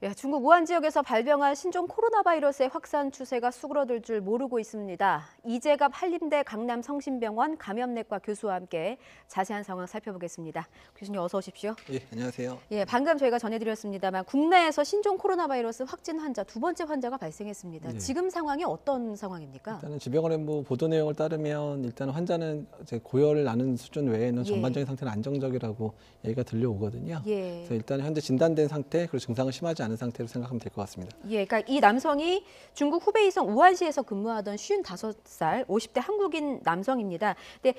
예, 중국 우한 지역에서 발병한 신종 코로나 바이러스의 확산 추세가 수그러들 줄 모르고 있습니다. 이재갑 한림대 강남 성심병원 감염내과 교수와 함께 자세한 상황 살펴보겠습니다. 교수님 어서 오십시오. 예, 안녕하세요. 예, 방금 저희가 전해드렸습니다만 국내에서 신종 코로나 바이러스 확진 환자 두 번째 환자가 발생했습니다. 네. 지금 상황이 어떤 상황입니까? 일단은 질병관리본부 보도 내용을 따르면 일단 환자는 이제 고열을 나는 수준 외에는 전반적인 상태는 안정적이라고 얘기가 들려오거든요. 예. 그래서 일단 현재 진단된 상태 그리고 증상은 심하지 않은 상태로 생각하면 될 것 같습니다. 예, 그러니까 이 남성이 중국 후베이성 우한시에서 근무하던 55살 50대 한국인 남성입니다. 근데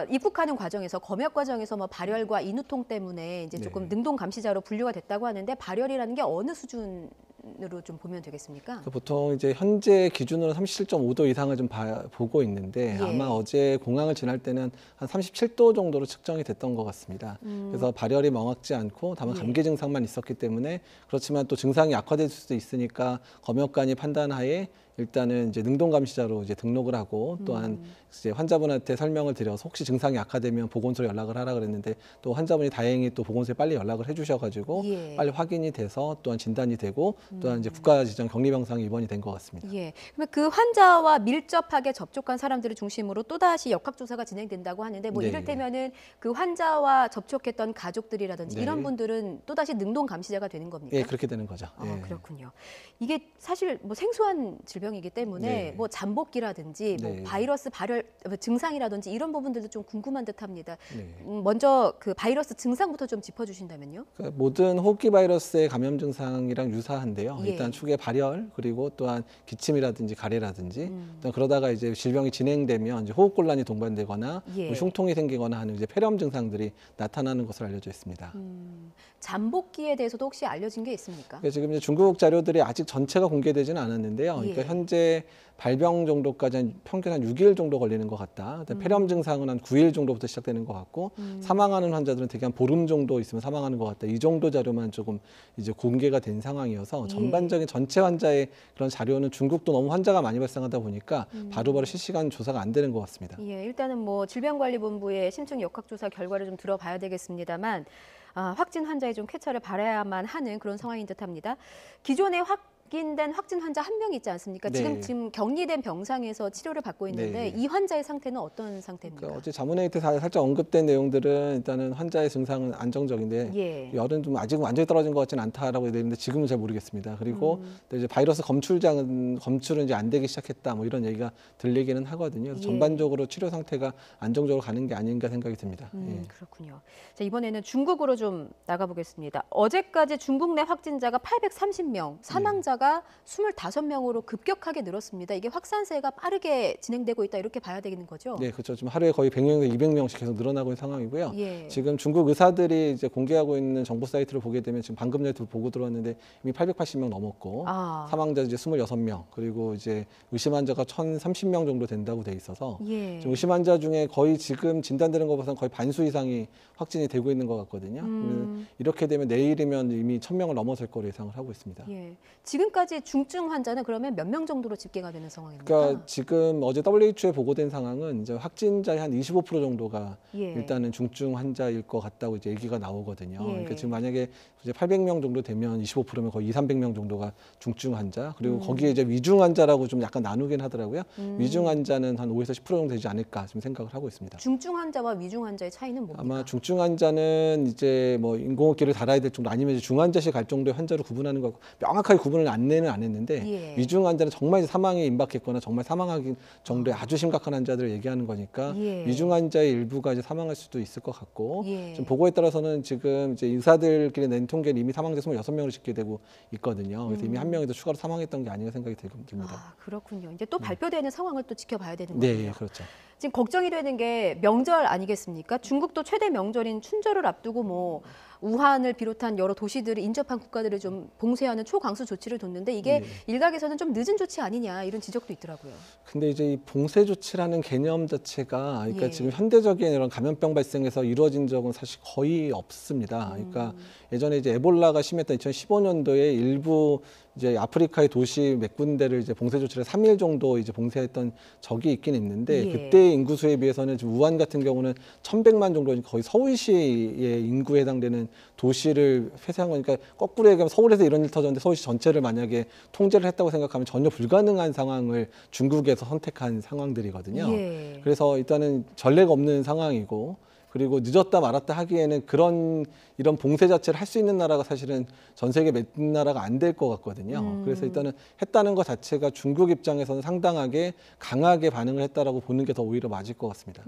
입국하는 과정에서 검역 과정에서 뭐 발열과 인후통 때문에 이제 조금 능동 감시자로 분류가 됐다고 하는데 발열이라는 게 어느 수준으로 좀 보면 되겠습니까? 보통 이제 현재 기준으로 37.5도 이상을 좀 보고 있는데 아마 어제 공항을 지날 때는 한 37도 정도로 측정이 됐던 것 같습니다. 그래서 발열이 명확지 않고 다만 감기 증상만 있었기 때문에 그렇지만 또 증상이 악화될 수도 있으니까 검역관이 판단하에 일단은 이제 능동 감시자로 이제 등록을 하고 또한 이제 환자분한테 설명을 드려서 혹시 증상이 악화되면 보건소로 연락을 하라 그랬는데 또 환자분이 다행히 또 보건소에 빨리 연락을 해주셔가지고 빨리 확인이 돼서 또한 진단이 되고 또한 이제 국가 지정 격리병상에 입원이 된 것 같습니다. 예. 그러면 그 환자와 밀접하게 접촉한 사람들을 중심으로 또다시 역학조사가 진행된다고 하는데 뭐 이를테면은 그 환자와 접촉했던 가족들이라든지 이런 분들은 또다시 능동 감시자가 되는 겁니까? 예, 그렇게 되는 거죠. 그렇군요. 이게 사실 뭐 생소한 질병이기 때문에 뭐 잠복기라든지 뭐 바이러스 발열 증상이라든지 이런 부분들도 좀 궁금한 듯합니다. 먼저 그 바이러스 증상부터 좀 짚어주신다면요. 그러니까 모든 호흡기 바이러스의 감염 증상이랑 유사한데요. 일단 축의 발열 그리고 또한 기침이라든지 가래라든지 또 그러다가 이제 질병이 진행되면 이제 호흡곤란이 동반되거나 뭐 흉통이 생기거나 하는 이제 폐렴 증상들이 나타나는 것으로 알려져 있습니다. 잠복기에 대해서도 혹시 알려진 게 있습니까? 지금 이제 중국 자료들이 아직 전체가 공개되지는 않았는데요. 그러니까 현재 발병 정도까지 한 평균 한 6일 정도 걸리는 것 같다. 폐렴 증상은 한 9일 정도부터 시작되는 것 같고 사망하는 환자들은 대개 한 보름 정도 있으면 사망하는 것 같다. 이 정도 자료만 조금 이제 공개가 된 상황이어서 전반적인 전체 환자의 그런 자료는 중국도 너무 환자가 많이 발생하다 보니까 바로바로 실시간 조사가 안 되는 것 같습니다. 예, 일단은 뭐 질병관리본부의 심층 역학조사 결과를 좀 들어봐야 되겠습니다만 확진 환자의 좀 쾌차를 바라야만 하는 그런 상황인 듯합니다. 기존에 확인된 확진 환자 한 명 있지 않습니까? 지금 격리된 병상에서 치료를 받고 있는데 이 환자의 상태는 어떤 상태입니까? 그러니까 어제 자문회의 때 살짝 언급된 내용들은 일단은 환자의 증상은 안정적인데 열은 좀 아직은 완전히 떨어진 것 같지는 않다라고 되어 있는데 지금은 잘 모르겠습니다. 그리고 또 이제 바이러스 검출은 이제 안 되기 시작했다 뭐 이런 얘기가 들리기는 하거든요. 그래서 전반적으로 치료 상태가 안정적으로 가는 게 아닌가 생각이 듭니다. 그렇군요. 자, 이번에는 중국으로 좀 나가보겠습니다. 어제까지 중국 내 확진자가 830명, 사망자가 25명으로 급격하게 늘었습니다. 이게 확산세가 빠르게 진행되고 있다 이렇게 봐야 되는 거죠? 네, 그렇죠. 지금 하루에 거의 100명에서 200명씩 계속 늘어나고 있는 상황이고요. 지금 중국 의사들이 이제 공개하고 있는 정보 사이트를 보게 되면 지금 방금 전에 보고 들어왔는데 이미 880명 넘었고 사망자 이제 26명 그리고 이제 의심 환자가 1,030명 정도 된다고 돼 있어서 지금 의심 환자 중에 거의 지금 진단되는 것보다는 거의 반수 이상이 확진이 되고 있는 것 같거든요. 이렇게 되면 내일이면 이미 1,000명을 넘어설 거로 예상을 하고 있습니다. 지금까지 중증 환자는 그러면 몇 명 정도로 집계가 되는 상황입니까? 그러니까 지금 어제 WHO에 보고된 상황은 이제 확진자의 한 25% 정도가 일단은 중증 환자일 것 같다고 이제 얘기가 나오거든요. 그러니까 지금 만약에 이제 800명 정도 되면 25%면 거의 200~300명 정도가 중증 환자. 그리고 거기에 이제 위중 환자라고 좀 약간 나누긴 하더라고요. 위중 환자는 한 5에서 10% 정도 되지 않을까 지금 생각을 하고 있습니다. 중증 환자와 위중 환자의 차이는 뭡니까? 아마 중증 환자는 이제 뭐 인공호흡기를 달아야 될 정도 아니면 이제 중환자실 갈 정도의 환자로 구분하는 거 명확하게 구분을 안내는 안 했는데 위중 환자는 정말 이제 사망에 임박했거나 정말 사망하기 정도의 아주 심각한 환자들을 얘기하는 거니까 위중 환자의 일부가 이제 사망할 수도 있을 것 같고 지금 보고에 따라서는 지금 이제 의사들끼리 낸 통계는 이미 사망자 26명으로 집계되고 있거든요. 그래서 이미 한 명이 더 추가로 사망했던 게 아닌가 생각이 듭니다. 그렇군요. 이제 또 발표되는 상황을 또 지켜봐야 되는 거예요. 네, 그렇죠. 지금 걱정이 되는 게 명절 아니겠습니까? 중국도 최대 명절인 춘절을 앞두고 뭐 우한을 비롯한 여러 도시들을 인접한 국가들을 좀 봉쇄하는 초강수 조치를 뒀는데 이게 일각에서는 좀 늦은 조치 아니냐 이런 지적도 있더라고요. 근데 이제 이 봉쇄 조치라는 개념 자체가 그러니까 지금 현대적인 이런 감염병 발생에서 이루어진 적은 사실 거의 없습니다. 그러니까 예전에 이제 에볼라가 심했던 2015년도에 일부 이제 아프리카의 도시 몇 군데를 이제 봉쇄 조치를 3일 정도 이제 봉쇄했던 적이 있긴 있는데 예. 그때의 인구 수에 비해서는 지금 우한 같은 경우는 1,100만 정도 거의 서울시의 인구에 해당되는 도시를 폐쇄한 거니까 거꾸로 얘기하면 서울에서 이런 일 터졌는데 서울시 전체를 만약에 통제를 했다고 생각하면 전혀 불가능한 상황을 중국에서 선택한 상황들이거든요. 예. 그래서 일단은 전례가 없는 상황이고 그리고 늦었다 말았다 하기에는 이런 봉쇄 자체를 할 수 있는 나라가 사실은 전 세계 몇 나라가 안 될 것 같거든요. 그래서 일단은 했다는 것 자체가 중국 입장에서는 상당하게 강하게 반응을 했다라고 보는 게 더 오히려 맞을 것 같습니다.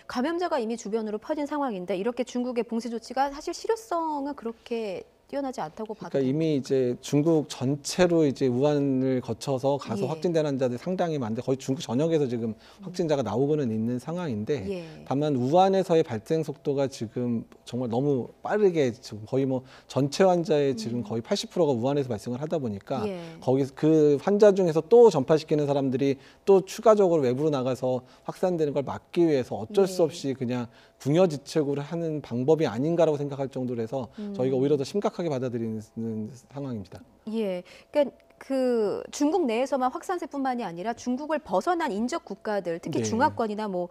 감염자가 이미 주변으로 퍼진 상황인데 이렇게 중국의 봉쇄 조치가 사실 실효성은 그렇게 뛰어나지 않다고 봐도 그러니까 이미 이제 중국 전체로 이제 우한을 거쳐서 가서 예. 확진된 환자들이 상당히 많은데 거의 중국 전역에서 지금 확진자가 나오고는 있는 상황인데 예. 다만 우한에서의 발생 속도가 지금 정말 너무 빠르게 지금 거의 뭐 전체 환자의 지금 거의 80%가 우한에서 발생을 하다 보니까 예. 거기 그 환자 중에서 또 전파시키는 사람들이 또 추가적으로 외부로 나가서 확산되는 걸 막기 위해서 어쩔 수 예. 없이 그냥 궁여지책으로 하는 방법이 아닌가라고 생각할 정도로 해서 저희가 오히려 더 심각하게 받아들이는 상황입니다. 예, 그러니까 그 중국 내에서만 확산세뿐만이 아니라 중국을 벗어난 인접 국가들, 특히 네. 중화권이나 뭐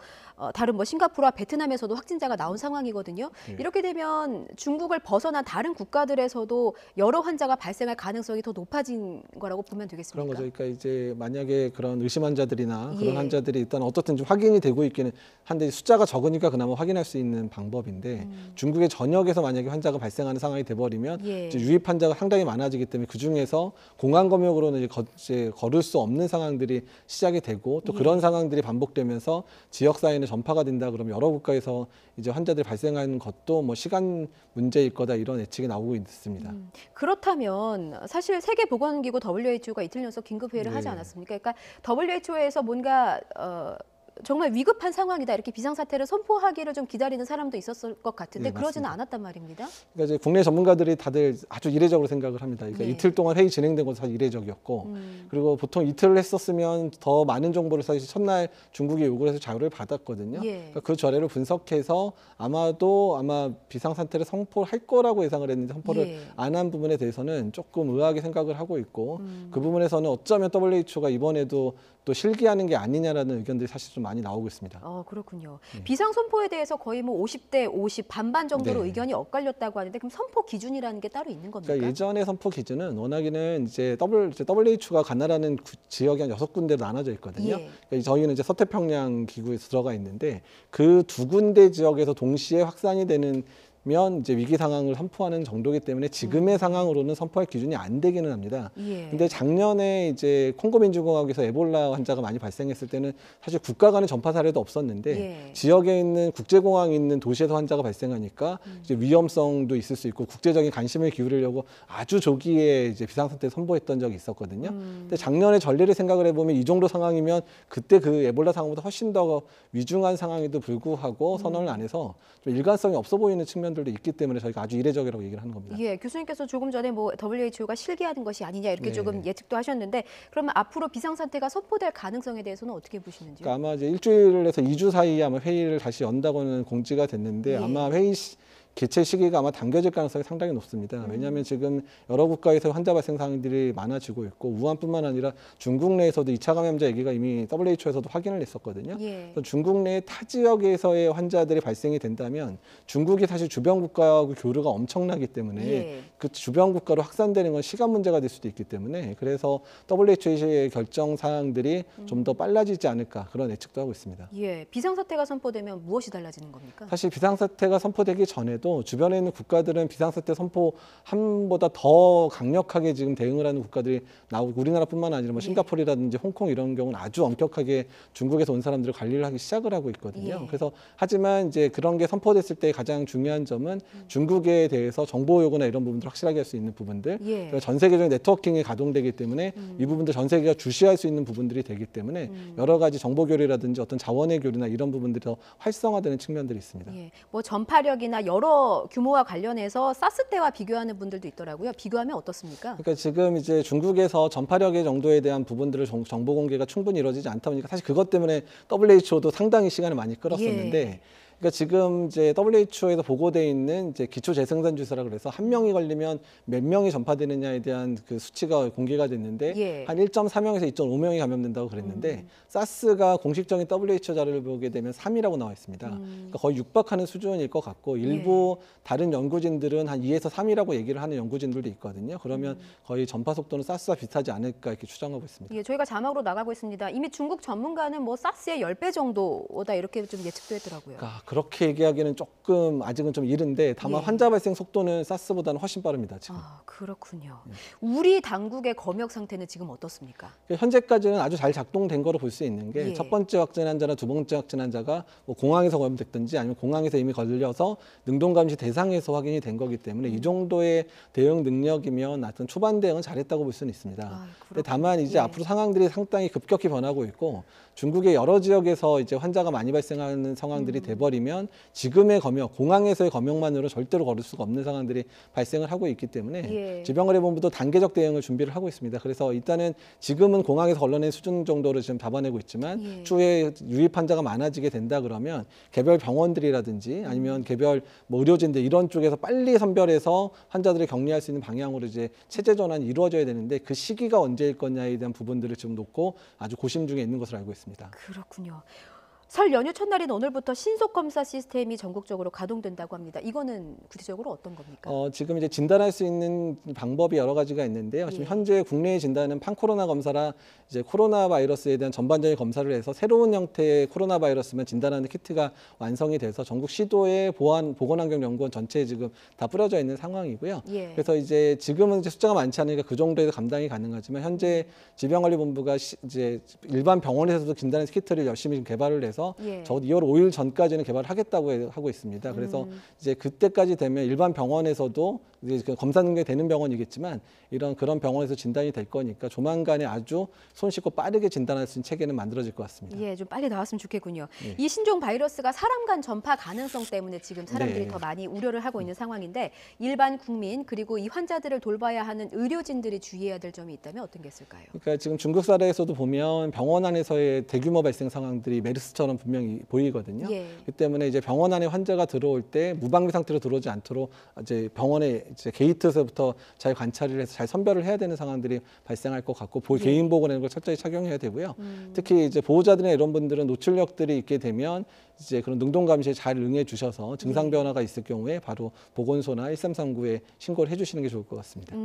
다른 뭐 싱가포르와 베트남에서도 확진자가 나온 상황이거든요. 네. 이렇게 되면 중국을 벗어난 다른 국가들에서도 여러 환자가 발생할 가능성이 더 높아진 거라고 보면 되겠습니까? 그런 거죠. 그러니까 이제 만약에 그런 의심 환자들이나 그런 예. 환자들이 일단 어떻든 좀 확인이 되고 있기는 한데 숫자가 적으니까 그나마 확인할 수 있는 방법인데 중국의 전역에서 만약에 환자가 발생하는 상황이 돼버리면 예. 이제 유입 환자가 상당히 많아지기 때문에 그 중에서 공항 검역으로는 이제 걸을 수 없는 상황들이 시작이 되고 또 예. 그런 상황들이 반복되면서 지역 사회는 전파가 된다 그러면 여러 국가에서 이제 환자들이 발생하는 것도 뭐 시간 문제일 거다 이런 예측이 나오고 있습니다. 그렇다면 사실 세계보건기구 WHO가 이틀 연속 긴급회의를 네. 하지 않았습니까? 그러니까 WHO에서 뭔가 정말 위급한 상황이다 이렇게 비상사태를 선포하기를 좀 기다리는 사람도 있었을 것 같은데 네, 그러지는 맞습니다. 않았단 말입니다. 그러니까 이제 국내 전문가들이 다들 아주 이례적으로 생각을 합니다. 그러니까 네. 이틀 동안 회의 진행된 것도 사실 이례적이었고 그리고 보통 이틀을 했었으면 더 많은 정보를 사실 첫날 중국이 요구를 해서 자료를 받았거든요. 예. 그러니까 그 자료를 분석해서 아마 비상사태를 선포할 거라고 예상을 했는데 선포를 예. 안 한 부분에 대해서는 조금 의아하게 생각을 하고 있고 그 부분에서는 어쩌면 WHO가 이번에도 또 실기하는 게 아니냐라는 의견들이 사실 좀 많이 나오고 있습니다. 그렇군요. 비상 선포에 대해서 거의 뭐 50대 50 반반 정도로 네. 의견이 엇갈렸다고 하는데 그럼 선포 기준이라는 게 따로 있는 겁니까? 그러니까 예전의 선포 기준은 워낙에는 이제 WHO가 관할하는 지역이 한 6군데로 나눠져 있거든요. 예. 그러니까 저희는 이제 서태평양 기구에서 들어가 있는데 그 2군데 지역에서 동시에 확산이 되는 면 이제 위기 상황을 선포하는 정도이기 때문에 지금의 상황으로는 선포할 기준이 안 되기는 합니다. 예. 근데 작년에 이제 콩고 민주공화국에서 에볼라 환자가 많이 발생했을 때는 사실 국가 간의 전파 사례도 없었는데 예. 지역에 있는 국제공항이 있는 도시에서 환자가 발생하니까 이제 위험성도 있을 수 있고 국제적인 관심을 기울이려고 아주 조기에 이제 비상사태 선포했던 적이 있었거든요. 근데 작년에 전례를 생각을 해보면 이 정도 상황이면 그때 그 에볼라 상황보다 훨씬 더 위중한 상황에도 불구하고 선언을 안 해서 좀 일관성이 없어 보이는 측면들도 있기 때문에 저희가 아주 이례적이라고 얘기를 하는 겁니다. 예, 교수님께서 조금 전에 뭐 WHO가 실기하는 것이 아니냐 이렇게 네. 조금 예측도 하셨는데 그러면 앞으로 비상사태가 선포될 가능성에 대해서는 어떻게 보시는지요? 그러니까 아마 이제 일주일에서 2주 사이에 아마 회의를 다시 연다고는 공지가 됐는데 예. 아마 회의 개최 시기가 아마 당겨질 가능성이 상당히 높습니다. 왜냐하면 지금 여러 국가에서 환자 발생 상황들이 많아지고 있고 우한뿐만 아니라 중국 내에서도 2차 감염자 얘기가 이미 WHO에서도 확인을 했었거든요. 예. 그래서 중국 내 타 지역에서의 환자들이 발생이 된다면 중국이 사실 주변 국가하고 교류가 엄청나기 때문에 예. 그 주변 국가로 확산되는 건 시간 문제가 될 수도 있기 때문에 그래서 WHO의 결정 사항들이 좀 더 빨라지지 않을까 그런 예측도 하고 있습니다. 예, 비상사태가 선포되면 무엇이 달라지는 겁니까? 사실 비상사태가 선포되기 전에도 주변에 있는 국가들은 비상사태 선포함보다 더 강력하게 지금 대응을 하는 국가들이 나오고 우리나라뿐만 아니라 뭐 싱가포르라든지 홍콩 이런 경우는 아주 엄격하게 중국에서 온 사람들을 관리를 하기 시작을 하고 있거든요. 예. 그래서 하지만 이제 그런 게 선포됐을 때 가장 중요한 점은 중국에 대해서 정보 요구나 이런 부분들 확실하게 할 수 있는 부분들 예. 그러니까 전 세계적인 네트워킹이 가동되기 때문에 이 부분들 전 세계가 주시할 수 있는 부분들이 되기 때문에 여러 가지 정보 교류라든지 어떤 자원의 교류나 이런 부분들이 더 활성화되는 측면들이 있습니다. 예, 뭐 전파력이나 여러 규모와 관련해서 사스 때와 비교하는 분들도 있더라고요. 비교하면 어떻습니까? 그러니까 지금 이제 중국에서 전파력의 정도에 대한 부분들을 정보 공개가 충분히 이루어지지 않다 보니까 사실 그것 때문에 WHO도 상당히 시간을 많이 끌었었는데 그러니까 지금 이제 WHO에서 보고돼 있는 이제 기초 재생산 주사라 그래서 한 명이 걸리면 몇 명이 전파되느냐에 대한 그 수치가 공개가 됐는데 예. 한 1.4명에서 2.5명이 감염된다고 그랬는데 사스가 공식적인 WHO 자료를 보게 되면 3이라고 나와 있습니다. 그러니까 거의 육박하는 수준일 것 같고 일부 다른 연구진들은 한 2에서 3이라고 얘기를 하는 연구진들도 있거든요. 그러면 거의 전파 속도는 사스와 비슷하지 않을까 이렇게 추정하고 있습니다. 예, 저희가 자막으로 나가고 있습니다. 이미 중국 전문가는 뭐 사스의 10배 정도다 이렇게 좀 예측도 했더라고요. 그러니까 그렇게 얘기하기는 조금 아직은 좀 이른데 다만 예. 환자 발생 속도는 사스보다는 훨씬 빠릅니다. 지금. 아, 그렇군요. 우리 당국의 검역 상태는 지금 어떻습니까? 현재까지는 아주 잘 작동된 거로 볼 수 있는 게 예. 첫 번째 확진 환자나 두 번째 확진 환자가 뭐 공항에서 감염됐든지 아니면 공항에서 이미 걸려서 능동감시 대상에서 확인이 된 거기 때문에 이 정도의 대응 능력이면 하여튼 초반 대응은 잘했다고 볼 수는 있습니다. 아, 근데 다만 이제 예. 앞으로 상황들이 상당히 급격히 변하고 있고 중국의 여러 지역에서 이제 환자가 많이 발생하는 상황들이 돼버리면 지금의 검역, 공항에서의 검역만으로 절대로 걸을 수가 없는 상황들이 발생을 하고 있기 때문에 예. 질병관리본부도 단계적 대응을 준비를 하고 있습니다. 그래서 일단은 지금은 공항에서 걸러낸 수준 정도로 지금 잡아내고 있지만 예. 추후에 유입 환자가 많아지게 된다 그러면 개별 병원들이라든지 아니면 개별 뭐 의료진들 이런 쪽에서 빨리 선별해서 환자들을 격리할 수 있는 방향으로 이제 체제 전환이 이루어져야 되는데 그 시기가 언제일 거냐에 대한 부분들을 지금 놓고 아주 고심 중에 있는 것으로 알고 있습니다. 그렇군요. 설 연휴 첫날인 오늘부터 신속 검사 시스템이 전국적으로 가동된다고 합니다. 이거는 구체적으로 어떤 겁니까? 지금 이제 진단할 수 있는 방법이 여러 가지가 있는데요. 지금 예. 현재 국내에 진단은 판코로나 검사라 이제 코로나 바이러스에 대한 전반적인 검사를 해서 새로운 형태의 코로나 바이러스만 진단하는 키트가 완성이 돼서 전국 시도의 보건환경연구원 전체에 지금 다 뿌려져 있는 상황이고요. 예. 그래서 이제 지금은 이제 숫자가 많지 않으니까 그 정도에서 감당이 가능하지만 현재 질병관리본부가 이제 일반 병원에서도 진단하는 키트를 열심히 개발을 해서 예. 적어도 2월 5일 전까지는 개발을 하겠다고 하고 있습니다. 그래서 이제 그때까지 되면 일반 병원에서도 이제 그 검사 능력이 되는 병원이겠지만 그런 병원에서 진단이 될 거니까 조만간에 아주 손쉽고 빠르게 진단할 수 있는 체계는 만들어질 것 같습니다. 예, 좀 빨리 나왔으면 좋겠군요. 예. 이 신종 바이러스가 사람 간 전파 가능성 때문에 지금 사람들이 네. 더 많이 우려를 하고 있는 상황인데 일반 국민 그리고 이 환자들을 돌봐야 하는 의료진들이 주의해야 될 점이 있다면 어떤 게 있을까요? 그러니까 지금 중국 사례에서도 보면 병원 안에서의 대규모 발생 상황들이 메르스처럼 분명히 보이거든요. 예. 그 때문에 이제 병원 안에 환자가 들어올 때 무방비 상태로 들어오지 않도록 이제 병원의 이제 게이트에서부터 잘 관찰을 해서 잘 선별을 해야 되는 상황들이 발생할 것 같고 예. 개인 보건이라는 걸 철저히 착용해야 되고요. 특히 이제 보호자들이나 이런 분들은 노출력들이 있게 되면 이제 그런 능동 감시에 잘 응해 주셔서 증상 변화가 있을 경우에 바로 보건소나 1339에 신고를 해주시는 게 좋을 것 같습니다.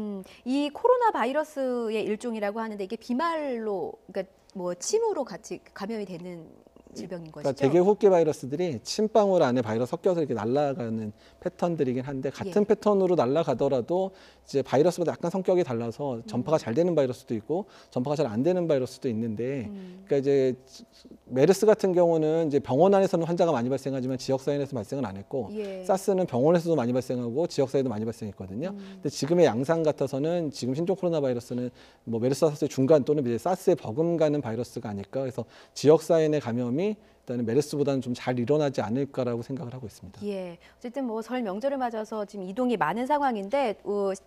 이 코로나 바이러스의 일종이라고 하는데 이게 비말로 그러니까 뭐 침으로 같이 감염이 되는 질병인 것이죠. 그러니까 대개 호흡기 바이러스들이 침방울 안에 바이러스 섞여서 이렇게 날아가는 패턴들이긴 한데 같은 예. 패턴으로 날아가더라도 이제 바이러스보다 약간 성격이 달라서 전파가 잘 되는 바이러스도 있고 전파가 잘 안 되는 바이러스도 있는데 그러니까 이제 메르스 같은 경우는 이제 병원 안에서는 환자가 많이 발생하지만 지역 사회에서 발생을 안 했고 예. 사스는 병원에서도 많이 발생하고 지역 사회도 많이 발생했거든요. 근데 지금의 양상 같아서는 지금 신종 코로나 바이러스는 뭐 메르스 사스의 중간 또는 이제 사스에 버금가는 바이러스가 아닐까. 그래서 지역 사회 내 감염이 일단은 메르스보다는 좀 잘 일어나지 않을까라고 생각을 하고 있습니다. 예, 어쨌든 뭐 설 명절을 맞아서 지금 이동이 많은 상황인데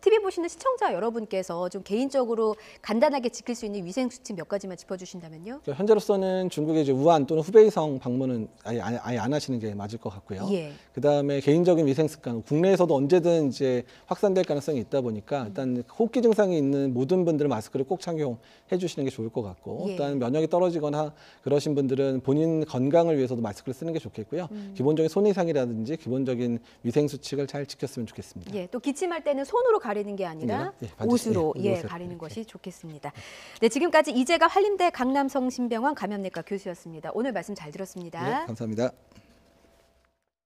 TV 보시는 시청자 여러분께서 좀 개인적으로 간단하게 지킬 수 있는 위생 수칙 몇 가지만 짚어주신다면요? 그러니까 현재로서는 중국의 이제 우한 또는 후베이성 방문은 아예 안 하시는 게 맞을 것 같고요. 예. 그 다음에 개인적인 위생 습관, 국내에서도 언제든 이제 확산될 가능성이 있다 보니까 일단 호흡기 증상이 있는 모든 분들은 마스크를 꼭 착용해 주시는 게 좋을 것 같고, 예. 일단 면역이 떨어지거나 그러신 분들은 본인 건강을 위해서도 마스크를 쓰는 게 좋겠고요. 기본적인 손이상이라든지 기본적인 위생 수칙을 잘 지켰으면 좋겠습니다. 예, 또 기침할 때는 손으로 가리는 게 아니라 예, 반드시, 옷으로 예, 옷을 가리는 이렇게. 것이 좋겠습니다. 네, 지금까지 이재갑 한림대 강남성심병원 감염내과 교수였습니다. 오늘 말씀 잘 들었습니다. 네, 감사합니다.